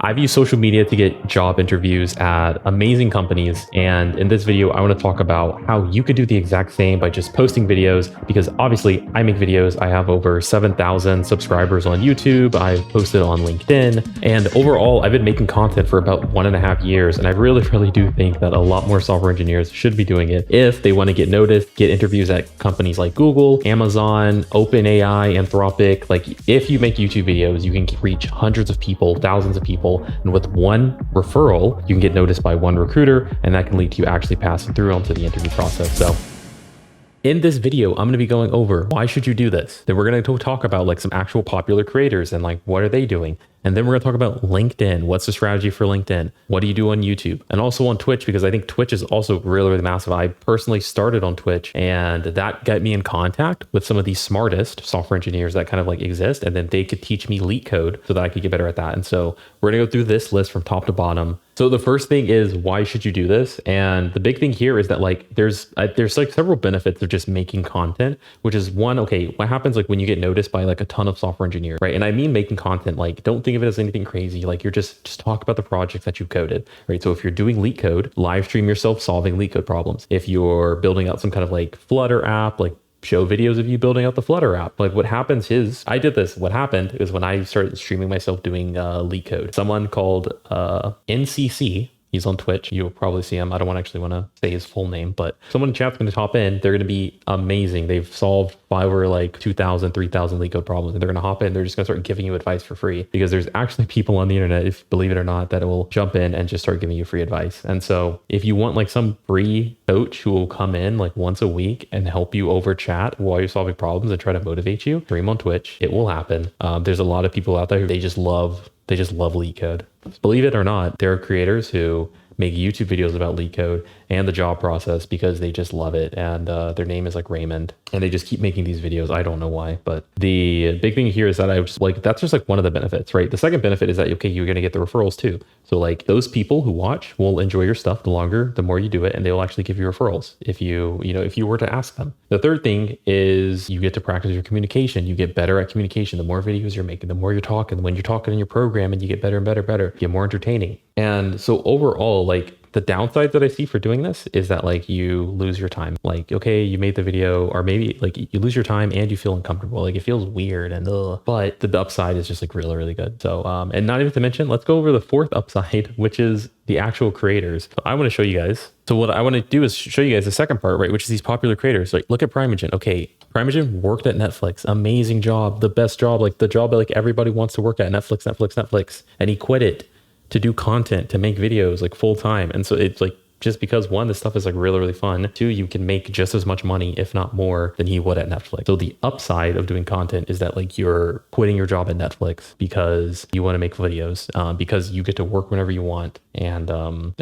I've used social media to get job interviews at amazing companies. And in this video, I want to talk about how you could do the exact same by just posting videos, because obviously I make videos. I have over 7,000 subscribers on YouTube. I've posted on LinkedIn, and overall, I've been making content for about 1.5 years. And I really do think that a lot more software engineers should be doing it if they want to get noticed, get interviews at companies like Google, Amazon, OpenAI, Anthropic. Like, if you make YouTube videos, you can reach hundreds of people, thousands of people, and with one referral, you can get noticed by one recruiter, and that can lead to you actually passing through onto the interview process. So in this video, I'm going to be going over why should you do this. Then we're going to talk about like some actual popular creators and like what are they doing. And then we're going to talk about LinkedIn. What's the strategy for LinkedIn? What do you do on YouTube? And also on Twitch, because I think Twitch is also really massive. I personally started on Twitch, and that got me in contact with some of the smartest software engineers that kind of like exist. And then they could teach me Leetcode so that I could get better at that. And so we're going to go through this list from top to bottom. So the first thing is, why should you do this? And the big thing here is that like there's like several benefits of just making content, which is one, okay, what happens like when you get noticed by like a ton of software engineers, right? And I mean making content, like don't think of it as anything crazy. Like you're just talk about the projects that you've coded, right? So if you're doing Leetcode, live stream yourself solving Leetcode problems. If you're building out some kind of like Flutter app, like show videos of you building out the Flutter app. Like what happens is, I did this. What happened is when I started streaming myself doing Leetcode, someone called NCC, he's on Twitch. You'll probably see him. I don't actually want to say his full name, but someone in chat's going to hop in. They're going to be amazing. They've solved over like 2,000, 3,000 Leetcode problems, and they're going to hop in. They're just going to start giving you advice for free, because there's actually people on the internet, if believe it or not, that will jump in and just start giving you free advice. And so if you want like some free coach who will come in like once a week and help you over chat while you're solving problems and try to motivate you, stream on Twitch. It will happen. There's a lot of people out there who they just love Leetcode. Believe it or not, there are creators who make YouTube videos about Leetcode and the job process because they just love it. And their name is like Raymond, and they just keep making these videos. I don't know why, but the big thing here is that I was like, that's just like one of the benefits, right? The second benefit is that, okay, you're going to get the referrals too. So like those people who watch will enjoy your stuff the more you do it, and they will actually give you referrals if you were to ask them. The third thing is you get to practice your communication. You get better at communication. The more videos you're making, the more you're talking. When you're talking in your program, and you get better and better, you get more entertaining. And so overall, like the downside that I see for doing this is that like you lose your time. Like, okay, you made the video, or maybe like you lose your time and you feel uncomfortable. Like it feels weird and but the upside is just like really good. So, and not even to mention, let's go over the fourth upside, which is the actual creators. So I want to show you guys. So what I want to do is show you guys the second part, right? Which is these popular creators. Like look at Primegen. Okay, Primegen worked at Netflix. Amazing job. The best job, like the job that like everybody wants to work at. Netflix. And he quit it to do content, to make videos like full time. And so it's like, just because one, this stuff is like really fun. Two, you can make just as much money, if not more, than he would at Netflix. So the upside of doing content is that like you're quitting your job at Netflix because you want to make videos, because you get to work whenever you want, and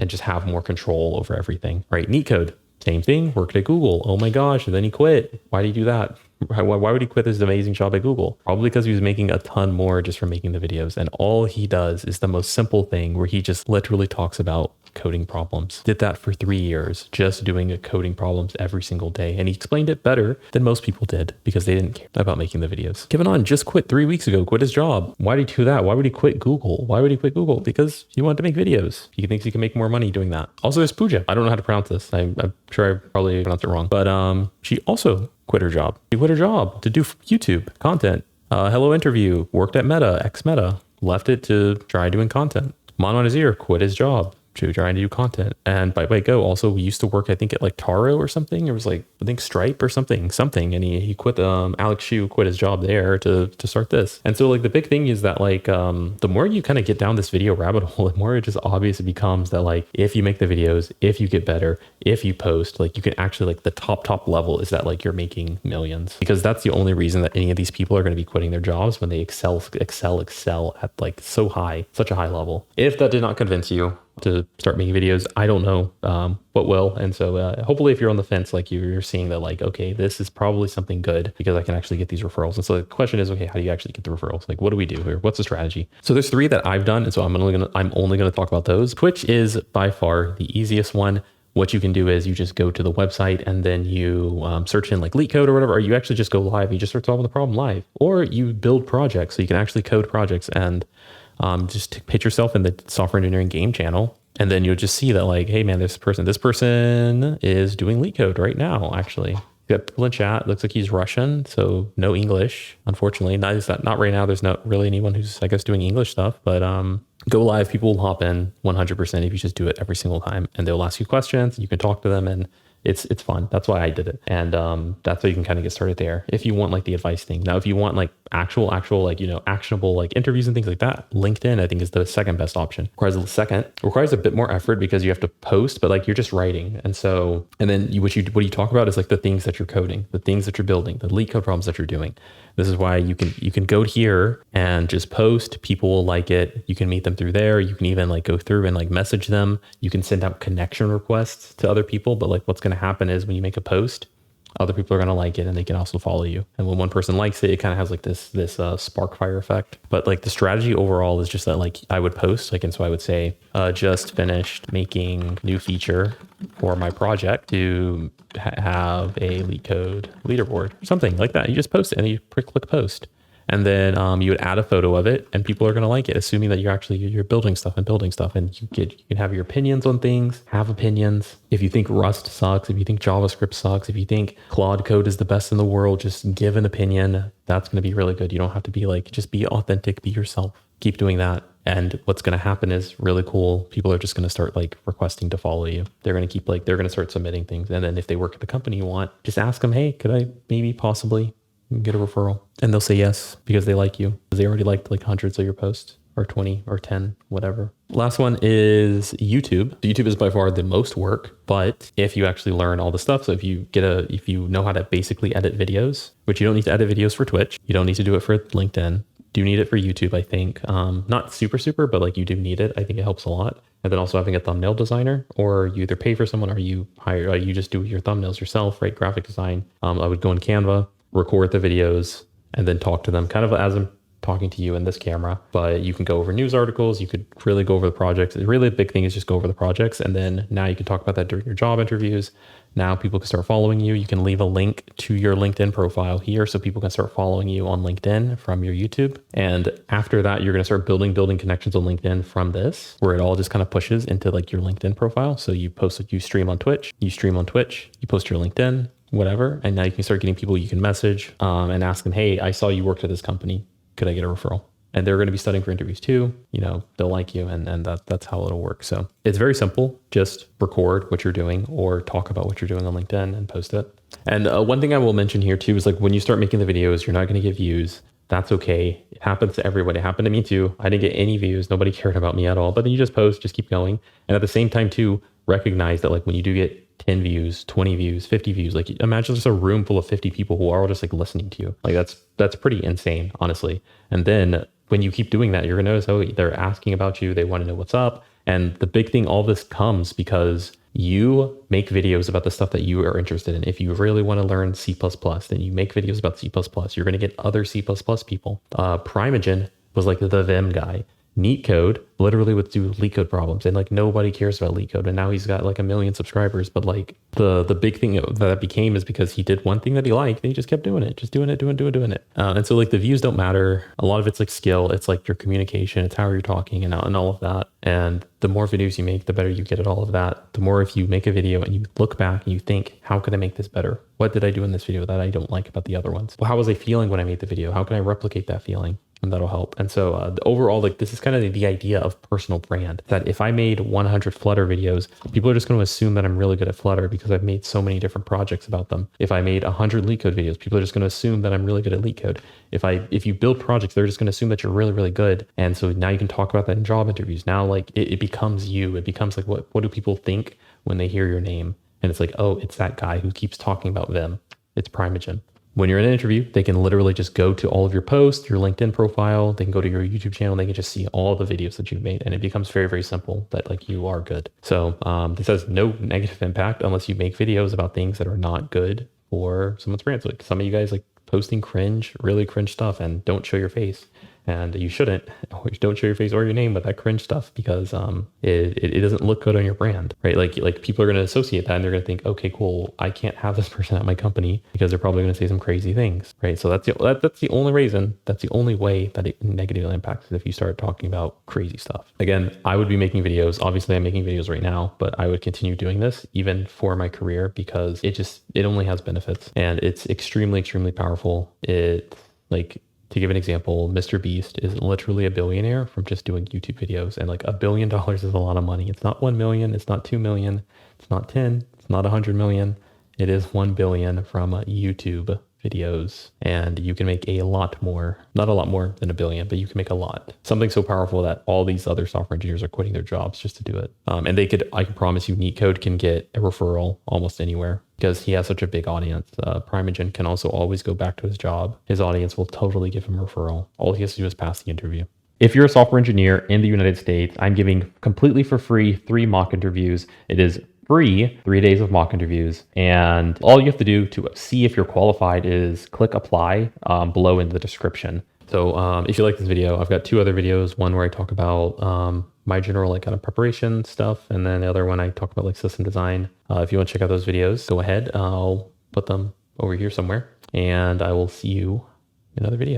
just have more control over everything, right? Neetcode, same thing, worked at Google. Oh my gosh, and then he quit. Why did he do that? Why would he quit this amazing job at Google? Probably because he was making a ton more just from making the videos. And all he does is the most simple thing where he just literally talks about coding problems. Did that for 3 years, just doing coding problems every single day. And he explained it better than most people did because they didn't care about making the videos. Kevin On just quit 3 weeks ago, quit his job. Why did he do that? Why would he quit Google? Because he wanted to make videos. He thinks he can make more money doing that. Also, there's Pooja. I don't know how to pronounce this. I'm sure I probably pronounced it wrong, but she also quit her job. She quit her job to do YouTube content. Hello Interview, worked at Meta, ex-Meta, left it to try doing content. Mono Nazir quit his job to trying to do content. And by Go also, we used to work, I think at like Taro or something. It was like, I think Stripe or something. And he quit, Alex Shu quit his job there to start this. And so like the big thing is that like, the more you kind of get down this video rabbit hole, the more it just obvious it becomes that like, if you make the videos, if you get better, if you post, like you can actually like the top level is that like you're making millions, because that's the only reason that any of these people are going to be quitting their jobs, when they excel at like such a high level. If that did not convince you to start making videos, I don't know what will. And so hopefully if you're on the fence, like you're seeing that like, okay, this is probably something good because I can actually get these referrals. And so the question is, okay, how do you actually get the referrals? Like, what do we do here? What's the strategy? So there's 3 that I've done, and so I'm only going to talk about those. Twitch is by far the easiest one. What you can do is you just go to the website, and then you search in like Leetcode or whatever, or you actually just go live. You just start solving the problem live, or you build projects. So you can actually code projects and Just pitch yourself in the software engineering game channel. And then you'll just see that like, hey man, this person is doing Leetcode right now, actually. You got people in chat. Looks like he's Russian, so no English, unfortunately. Not right now. There's not really anyone who's, I guess, doing English stuff. But go live, people will hop in 100% if you just do it every single time. And they'll ask you questions. You can talk to them, and it's fun. That's why I did it. And that's how you can kind of get started there if you want like the advice thing. Now, if you want like actual like, you know, actionable like interviews and things like that, LinkedIn, I think, is the second best option. Requires a bit more effort because you have to post, but like you're just writing. And then what you talk about is like the things that you're coding, the things that you're building, the Leetcode problems that you're doing. This is why you can go here and just post. People will like it. You can meet them through there. You can even like go through and like message them. You can send out connection requests to other people. But like what's going to happen is when you make a post, other people are going to like it and they can also follow you. And when one person likes it, it kind of has like this spark fire effect. But like the strategy overall is just that like I would post like, and so I would say, just finished making new feature for my project to have a Leetcode leaderboard or something like that. You just post it and you click post. And then you would add a photo of it and people are going to like it, assuming that you're building stuff and you can have your opinions on things, have opinions. If you think Rust sucks, if you think JavaScript sucks, if you think Claude code is the best in the world, just give an opinion. That's going to be really good. You don't have to be like, just be authentic, be yourself. Keep doing that. And what's going to happen is really cool. People are just going to start like requesting to follow you. They're going to keep like, they're going to start submitting things. And then if they work at the company you want, just ask them, hey, could I possibly get a referral? And they'll say yes because they like you, because they already liked like hundreds of your posts, or 20 or 10, whatever. Last one is YouTube. YouTube is by far the most work, but if you actually learn all the stuff, so if you know how to basically edit videos, which you don't need to edit videos for Twitch, you don't need to do it for LinkedIn, do need it for YouTube, I think. Not super, but like you do need it. I think it helps a lot. And then also having a thumbnail designer, or you either pay for someone or you hire, you just do your thumbnails yourself, right? Graphic design. I would go in Canva, record the videos, and then talk to them kind of as I'm talking to you in this camera. But you can go over news articles. You could really go over the projects. Really, the big thing is just go over the projects. And then now you can talk about that during your job interviews. Now people can start following you. You can leave a link to your LinkedIn profile here so people can start following you on LinkedIn from your YouTube. And after that, you're going to start building connections on LinkedIn from this, where it all just kind of pushes into like your LinkedIn profile. So you stream on Twitch, you post your LinkedIn, whatever. And now you can start getting people you can message and ask them, hey, I saw you worked at this company. Could I get a referral? And they're going to be studying for interviews too. You know, they'll like you, and that's how it'll work. So it's very simple. Just record what you're doing or talk about what you're doing on LinkedIn and post it. And one thing I will mention here too is like when you start making the videos, you're not going to get views. That's okay. It happens to everybody. It happened to me too. I didn't get any views. Nobody cared about me at all. But then you just post, just keep going. And at the same time too, recognize that like when you do get 10 views, 20 views, 50 views, like imagine just a room full of 50 people who are all just like listening to you. Like that's pretty insane, honestly. And then when you keep doing that, you're gonna notice, oh, they're asking about you. They want to know what's up. And the big thing, all this comes because you make videos about the stuff that you are interested in. If you really want to learn C++, then you make videos about C++. You're going to get other C++ people. Primegen was like the Vim guy. Neetcode literally would do Leetcode problems, and like nobody cares about Leetcode, and now he's got like 1 million subscribers. But like the big thing that became is because he did one thing that he liked, and he just kept doing it, doing it. And so like the views don't matter. A lot of it's like skill. It's like your communication. It's how you're talking and all of that. And the more videos you make, the better you get at all of that. The more if you make a video and you look back and you think, how can I make this better? What did I do in this video that I don't like about the other ones? Well, how was I feeling when I made the video? How can I replicate that feeling? And that'll help. And so overall, like this is kind of the idea of personal brand, that if I made 100 Flutter videos, people are just going to assume that I'm really good at Flutter because I've made so many different projects about them. If I made 100 Leetcode videos, people are just going to assume that I'm really good at Leetcode. If you build projects, they're just going to assume that you're really, really good. And so now you can talk about that in job interviews. Now, like it becomes you. It becomes like, what do people think when they hear your name? And it's like, oh, it's that guy who keeps talking about Vim. It's Primegen. When you're in an interview, they can literally just go to all of your posts, your LinkedIn profile, they can go to your YouTube channel, they can just see all the videos that you've made. And it becomes very, very simple that like you are good. So this has no negative impact unless you make videos about things that are not good for someone's brand. So like some of you guys like posting really cringe stuff and don't show your face. and you shouldn't. Or don't show your face or your name with that cringe stuff, because it doesn't look good on your brand, right? Like people are going to associate that, and they're going to think, okay, cool, I can't have this person at my company because they're probably going to say some crazy things, right? So that's the only reason, that's the only way that it negatively impacts, is if you start talking about crazy stuff. Again, I would be making videos. Obviously, I'm making videos right now, but I would continue doing this even for my career, because it only has benefits, and it's extremely, extremely powerful. To give an example, Mr. Beast is literally a billionaire from just doing YouTube videos, and like $1 billion is a lot of money. It's not 1 million, it's not 2 million, it's not 10, it's not 100 million. It is 1 billion from YouTube videos, and you can make a lot more, not a lot more than $1 billion, but you can make a lot. Something so powerful that all these other software engineers are quitting their jobs just to do it. And I can promise you, Neetcode can get a referral almost anywhere, because he has such a big audience. Primegen can also always go back to his job. His audience will totally give him a referral. All he has to do is pass the interview. If you're a software engineer in the United States, I'm giving completely for free 3 mock interviews. It is free 3 days of mock interviews, and all you have to do to see if you're qualified is click apply below in the description. So if you like this video, I've got 2 other videos, one where I talk about my general like kind of preparation stuff, and then the other one I talk about like system design. If you want to check out those videos, go ahead. I'll put them over here somewhere, and I will see you in another video.